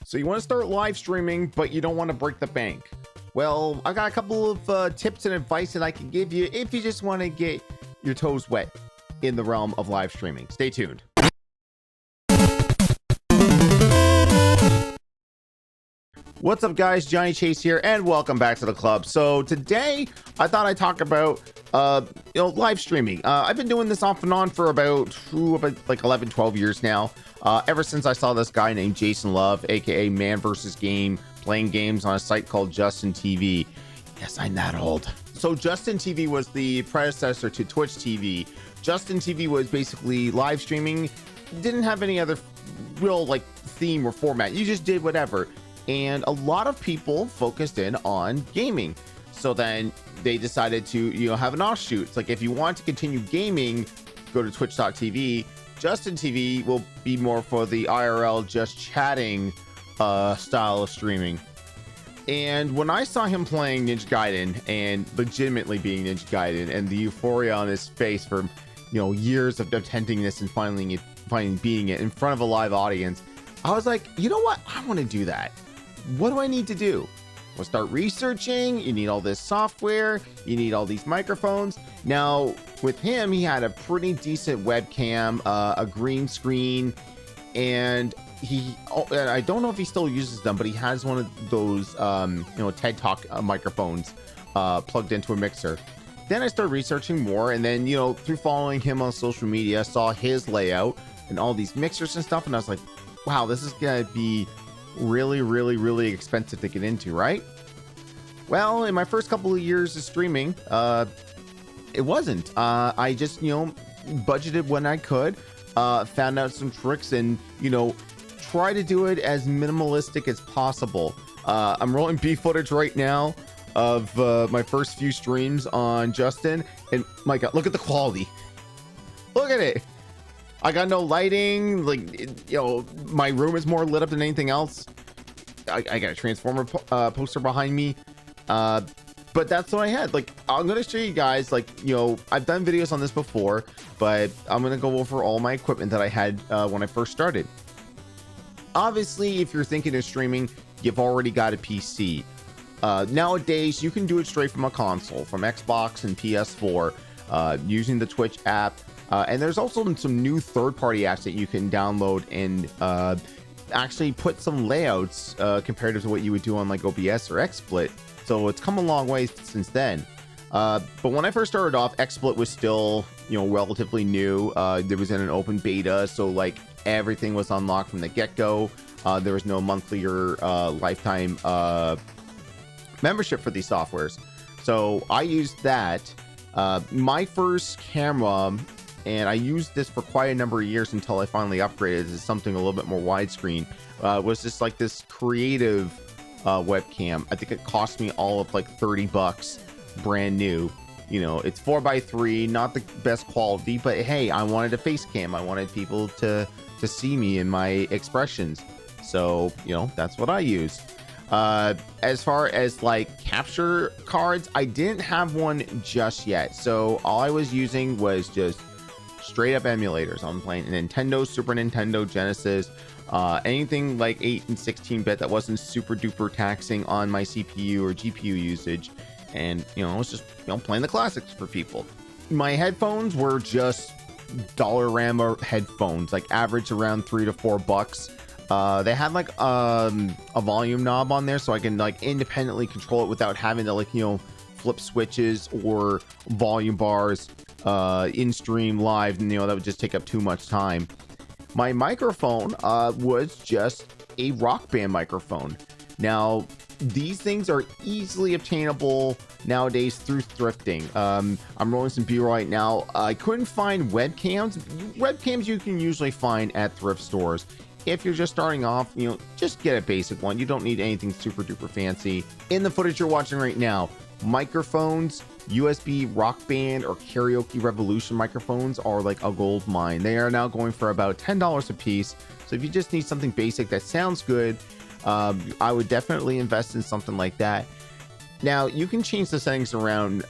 So you want to start live streaming, but you don't want to break the bank. Well, I got a couple of tips and advice that I can give you if you just want to get your toes wet in the realm of live streaming. Stay tuned. What's up, guys? Johnny Chase here, and welcome back to the club. So today, I thought I'd talk about live streaming. I've been doing this off and on for about like 11-12 years now. Ever since I saw this guy named Jason Love, aka Man vs. Game, playing games on a site called JustinTV. Yes, I'm that old. So JustinTV was the predecessor to Twitch TV. JustinTV was basically live streaming. Didn't have any other real like theme or format. You just did whatever. And a lot of people focused in on gaming. So then they decided to, have an offshoot. It's like, if you want to continue gaming, go to twitch.tv. JustinTV will be more for the IRL, just chatting style of streaming. And when I saw him playing Ninja Gaiden and legitimately being Ninja Gaiden, and the euphoria on his face for, years of attempting this and finally beating it in front of a live audience, I was like, you know what? I want to do that. What do I need to do? We'll start researching. You need all this software. You need all these microphones. Now, with him, he had a pretty decent webcam, a green screen, and I don't know if he still uses them, but he has one of those, TED Talk microphones plugged into a mixer. Then I started researching more, and then, through following him on social media, I saw his layout and all these mixers and stuff, and I was like, wow, this is gonna be really expensive to get into, right? Well, in my first couple of years of streaming, it wasn't. I just, budgeted when I could, found out some tricks, and, try to do it as minimalistic as possible. I'm rolling B footage right now of my first few streams on Justin, and my God, look at the quality. Look at it. I got no lighting, my room is more lit up than anything else. I got a Transformer poster behind me, but that's what I had. I'm gonna show you guys, I've done videos on this before, but I'm gonna go over all my equipment that I had when I first started. Obviously, if you're thinking of streaming, you've already got a PC. Nowadays, you can do it straight from a console, from Xbox and PS4, using the Twitch app. And there's also some new third-party apps that you can download and actually put some layouts compared to what you would do on like OBS or XSplit. So it's come a long way since then. But when I first started off, XSplit was still, relatively new. There was in an open beta, so everything was unlocked from the get-go. There was no monthly or lifetime membership for these softwares. So I used that. My first camera, and I used this for quite a number of years until I finally upgraded to something a little bit more widescreen, was just this creative webcam. I think it cost me all of $30, brand new. It's 4x3, not the best quality, but hey, I wanted a face cam. I wanted people to see me and my expressions. So, that's what I used. As far as capture cards, I didn't have one just yet. So all I was using was just straight up emulators. I'm playing Nintendo, Super Nintendo, Genesis, anything 8 and 16-bit that wasn't super duper taxing on my CPU or GPU usage. And, I was just, playing the classics for people. My headphones were just Dollarama headphones, average around $3 to $4. They had a volume knob on there, so I can independently control it without having to flip switches or volume bars in stream live, and that would just take up too much time. My microphone was just a Rock Band microphone. Now these things are easily obtainable nowadays through thrifting. I'm rolling some B-roll right now. I couldn't find webcams you can usually find at thrift stores. If you're just starting off, just get a basic one. You don't need anything super duper fancy. In the footage you're watching right now, microphones, USB Rock Band or Karaoke Revolution microphones are a gold mine. They are now going for about $10 a piece. So if you just need something basic that sounds good, I would definitely invest in something like that. Now you can change the settings around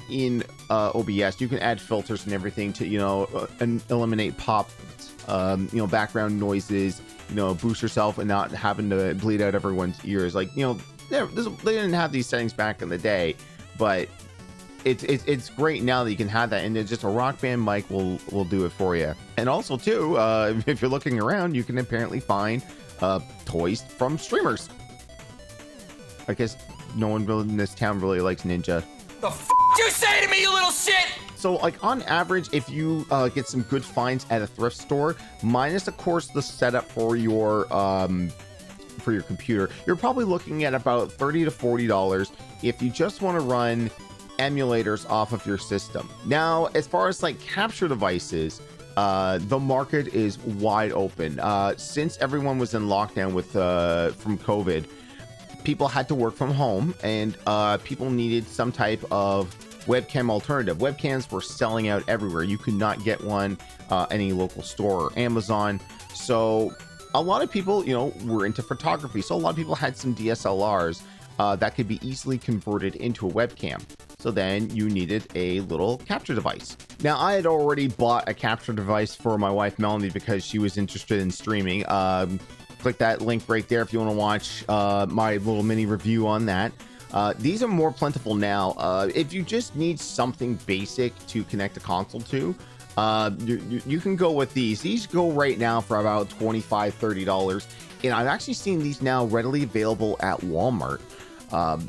in OBS. You can add filters and everything to eliminate pop background noises, boost yourself and not having to bleed out everyone's ears. Like, they didn't have these settings back in the day, but it's great now that you can have that, and it's just a Rock Band mic will do it for you. And also too, if you're looking around, you can apparently find toys from streamers. I guess no one really in this town really likes Ninja. The f you say to me, you little shit? So, like, on average, if you get some good finds at a thrift store, minus of course the setup for your computer, you're probably looking at about $30 to $40 if you just want to run emulators off of your system. Now, as far as like capture devices, the market is wide open. Since everyone was in lockdown with from COVID, people had to work from home, and people needed some type of webcam alternative. Webcams were selling out everywhere. You could not get one any local store or Amazon. So a lot of people, were into photography. So a lot of people had some DSLRs that could be easily converted into a webcam. So then you needed a little capture device. Now, I had already bought a capture device for my wife, Melanie, because she was interested in streaming. Click that link right there if you want to watch my little mini review on that. These are more plentiful now. If you just need something basic to connect a console to, you can go with these. These go right now for about $25, $30. And I've actually seen these now readily available at Walmart.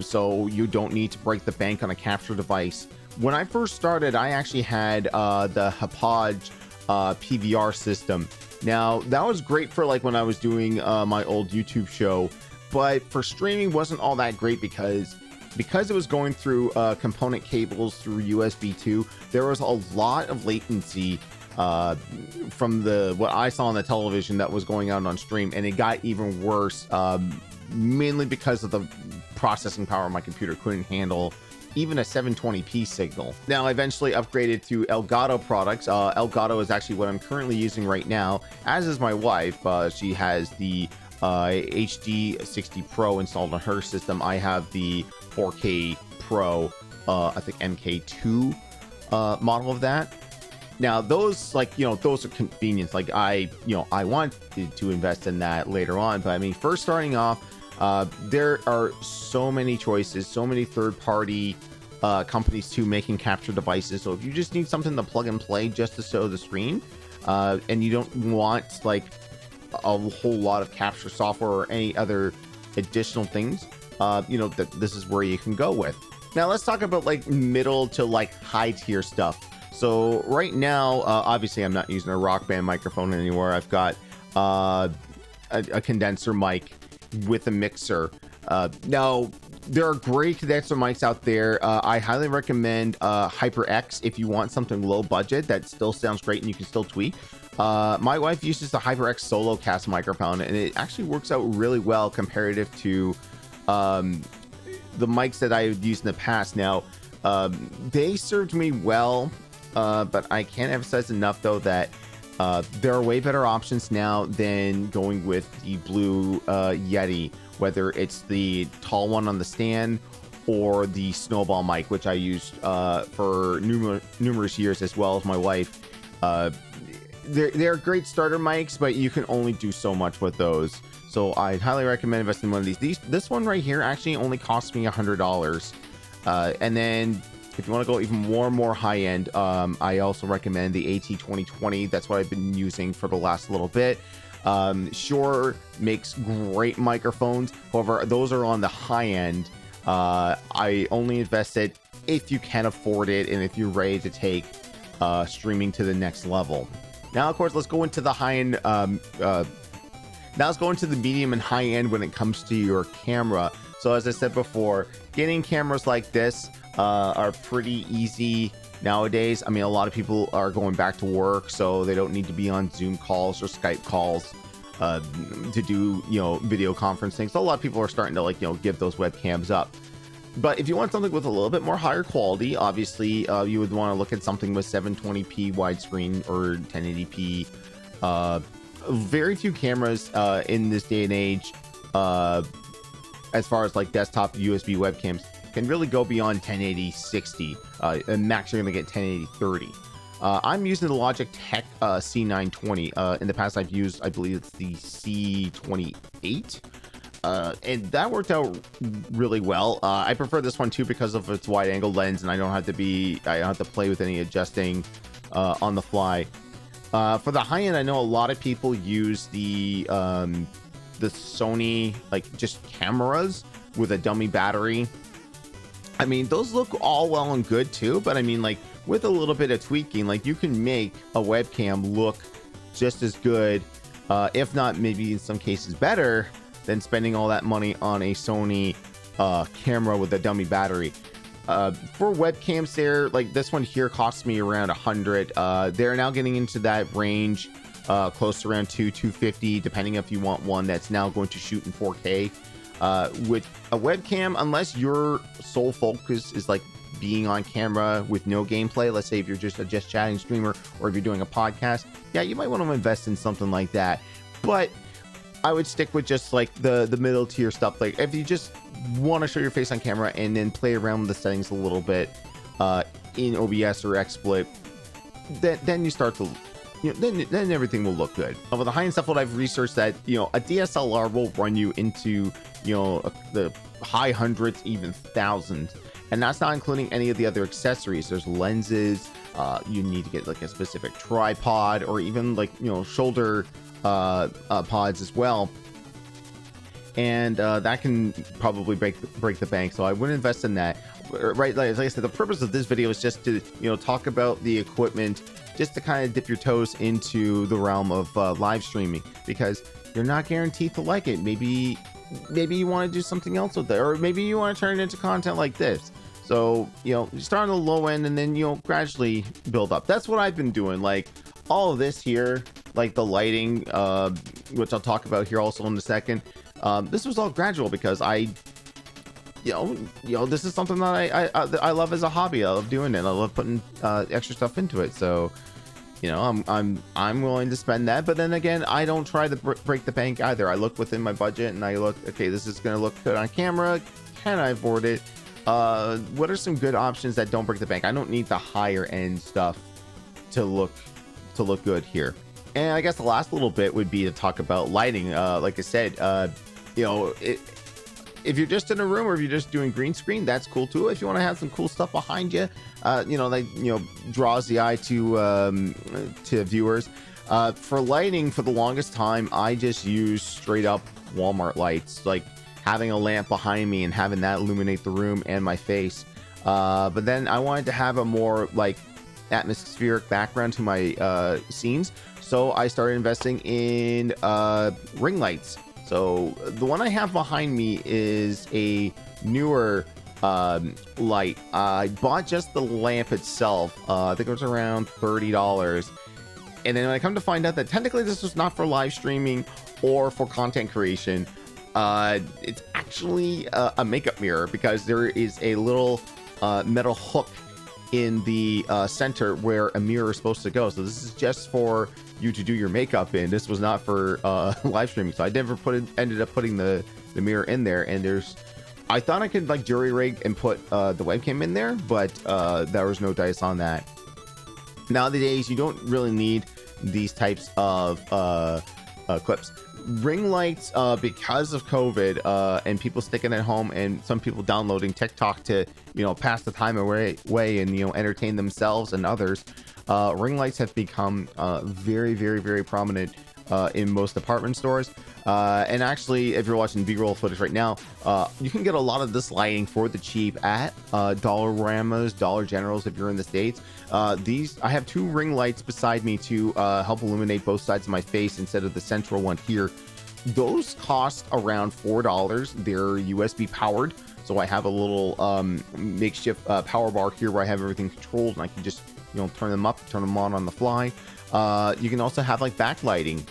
So you don't need to break the bank on a capture device. When I first started, I actually had the Hapaj PVR system. Now, that was great for like when I was doing my old YouTube show, but for streaming wasn't all that great because it was going through component cables through USB 2. There was a lot of latency from what I saw on the television that was going out on stream, and it got even worse, mainly because of the processing power my computer couldn't handle even a 720p signal. Now, I eventually upgraded to Elgato products. Elgato is actually what I'm currently using right now, as is my wife. She has the HD 60 Pro installed on her system. I have the 4K Pro, I think MK2 model of that. Now, those those are convenience. Like I wanted to invest in that later on, but I mean, first starting off, there are so many choices, so many third-party companies too making capture devices. So if you just need something to plug and play just to show the screen, and you don't want like a whole lot of capture software or any other additional things, that this is where you can go with. Now let's talk about like middle to like high tier stuff. So right now, obviously I'm not using a Rock Band microphone anymore. I've got a condenser mic with a mixer. Now there are great condenser mics out there. I highly recommend HyperX if you want something low budget that still sounds great and you can still tweak. My wife uses the HyperX Solo Cast microphone, and it actually works out really well comparative to the mics that I've used in the past. Now they served me well, but I can't emphasize enough though that there are way better options now than going with the Blue Yeti, whether it's the tall one on the stand or the Snowball mic, which I used for numerous years, as well as my wife. They're great starter mics, but you can only do so much with those. So I'd highly recommend investing in one of these. This one right here actually only cost me $100. And then if you want to go even more high end, I also recommend the AT2020. That's what I've been using for the last little bit. Shure makes great microphones. However, those are on the high end. I only invest it if you can afford it and if you're ready to take streaming to the next level. Now, of course, let's go into the high end. Now let's go into the medium and high end when it comes to your camera. So as I said before, getting cameras like this are pretty easy nowadays. I mean, a lot of people are going back to work, so they don't need to be on Zoom calls or Skype calls to do, video conferencing. So a lot of people are starting to give those webcams up. But if you want something with a little bit more higher quality, obviously you would want to look at something with 720p widescreen or 1080p. Very few cameras in this day and age, as far as like desktop USB webcams, can really go beyond 1080 60, and max you're going to get 1080 30. I'm using the Logitech C920. In the past, I've used, I believe it's the C28. And that worked out really well. I prefer this one too because of its wide angle lens, and I don't have to play with any adjusting on the fly. For the high end, I know a lot of people use the Sony, like, just cameras with a dummy battery. I mean, those look all well and good too, but I mean, like, with a little bit of tweaking, like, you can make a webcam look just as good, if not maybe in some cases better, than spending all that money on a Sony camera with a dummy battery. For webcams there, like this one here costs me around 100. They're now getting into that range, close to around 250, depending if you want one that's now going to shoot in 4K. With a webcam, unless your sole focus is like being on camera with no gameplay, let's say if you're just a just chatting streamer, or if you're doing a podcast, yeah, you might want to invest in something like that. But I would stick with just like the middle tier stuff. Like if you just want to show your face on camera and then play around with the settings a little bit in OBS or XSplit, then you start to, then everything will look good. With the high-end stuff, what I've researched, that a DSLR will run you into the high hundreds, even thousands, and that's not including any of the other accessories. There's lenses, you need to get like a specific tripod, or even like shoulder pods as well, and that can probably break the bank, so I wouldn't invest in that. Right, like I said, the purpose of this video is just to talk about the equipment, just to kind of dip your toes into the realm of live streaming, because you're not guaranteed to like it. Maybe you want to do something else with it, or maybe you want to turn it into content like this. So you start on the low end and then gradually build up. That's what I've been doing. Like all of this here, like the lighting, which I'll talk about here also in a second. This was all gradual because I this is something that I love as a hobby. I love doing it. I love putting extra stuff into it. So I'm willing to spend that. But then again, I don't try to break the bank either. I look within my budget and I look, okay, this is going to look good on camera. Can I afford it? What are some good options that don't break the bank? I don't need the higher end stuff to look good here. And I guess the last little bit would be to talk about lighting. Like I said, if you're just in a room, or if you're just doing green screen, that's cool too. If you want to have some cool stuff behind you, draws the eye to viewers. For lighting, for the longest time, I just used straight up Walmart lights, like having a lamp behind me and having that illuminate the room and my face. But then I wanted to have a more like atmospheric background to my scenes, so I started investing in ring lights. So the one I have behind me is a newer light. I bought just the lamp itself. I think it was around $30. And then when I come to find out that technically this was not for live streaming or for content creation, it's actually a makeup mirror, because there is a little metal hook in the center where a mirror is supposed to go. So this is just for you to do your makeup in. This was not for live streaming, so I never ended up putting the mirror in there. And I thought I could like jury rig and put the webcam in there, but there was no dice on that. Nowadays you don't really need these types of clips. Ring lights, because of COVID and people sticking at home, and some people downloading TikTok to pass the time away and entertain themselves and others, ring lights have become very, very, very prominent in most department stores. And actually, if you're watching B-roll footage right now, you can get a lot of this lighting for the cheap at Dollarama's, Dollar Generals if you're in the States. I have two ring lights beside me to help illuminate both sides of my face instead of the central one here. Those cost around $4. They're USB powered, so I have a little makeshift power bar here where I have everything controlled, and I can just turn them up, turn them on the fly. You can also have like backlighting.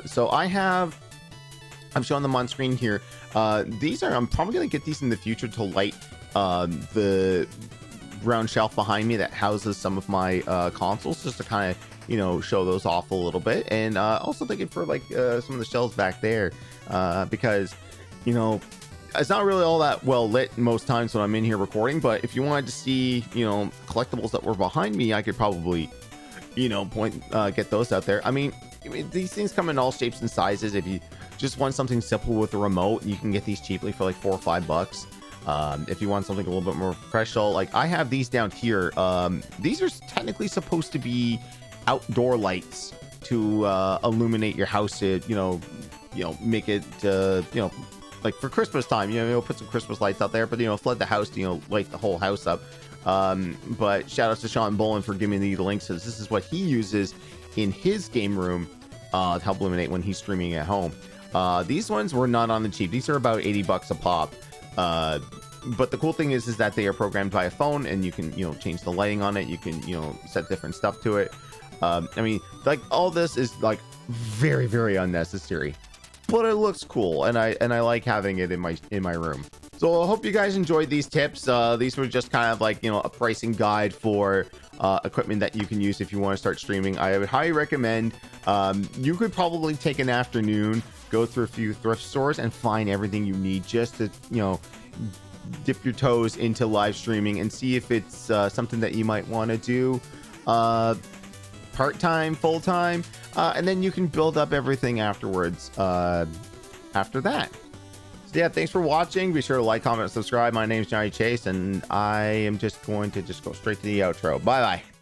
So I'm showing them on screen here. I'm probably gonna get these in the future to light the round shelf behind me that houses some of my consoles, just to kind of show those off a little bit. And also thinking for like some of the shelves back there, because it's not really all that well lit most times when I'm in here recording, but if you wanted to see, you know, collectibles that were behind me, I could probably, you know, get those out there. I mean, these things come in all shapes and sizes. If you just want something simple with a remote, you can get these cheaply for like $4 or $5. If you want something a little bit more professional, like I have these down here. These are technically supposed to be outdoor lights to illuminate your house. You know, make it, you know, like for Christmas time, you know, put some Christmas lights out there, but, you know, flood the house, you know, light the whole house up. But shout outs to Sean Bolin for giving me the links. This is what he uses in his game room to help illuminate when he's streaming at home. These ones were not on the cheap. These are about $80 a pop. But the cool thing is that they are programmed by a phone, and you can, you know, change the lighting on it. You can, you know, set different stuff to it. I mean, like, all this is like very, very unnecessary, but it looks cool, and I like having it in my room. So I hope you guys enjoyed these tips. These were just kind of like, you know, a pricing guide for equipment that you can use if you want to start streaming. I would highly recommend, you could probably take an afternoon, go through a few thrift stores and find everything you need just to, you know, dip your toes into live streaming and see if it's something that you might want to do part-time, full-time, and then you can build up everything afterwards after that. So yeah, thanks for watching. Be sure to like, comment, and subscribe. My name's Johnny Chase, and I am just going to go straight to the outro. Bye bye.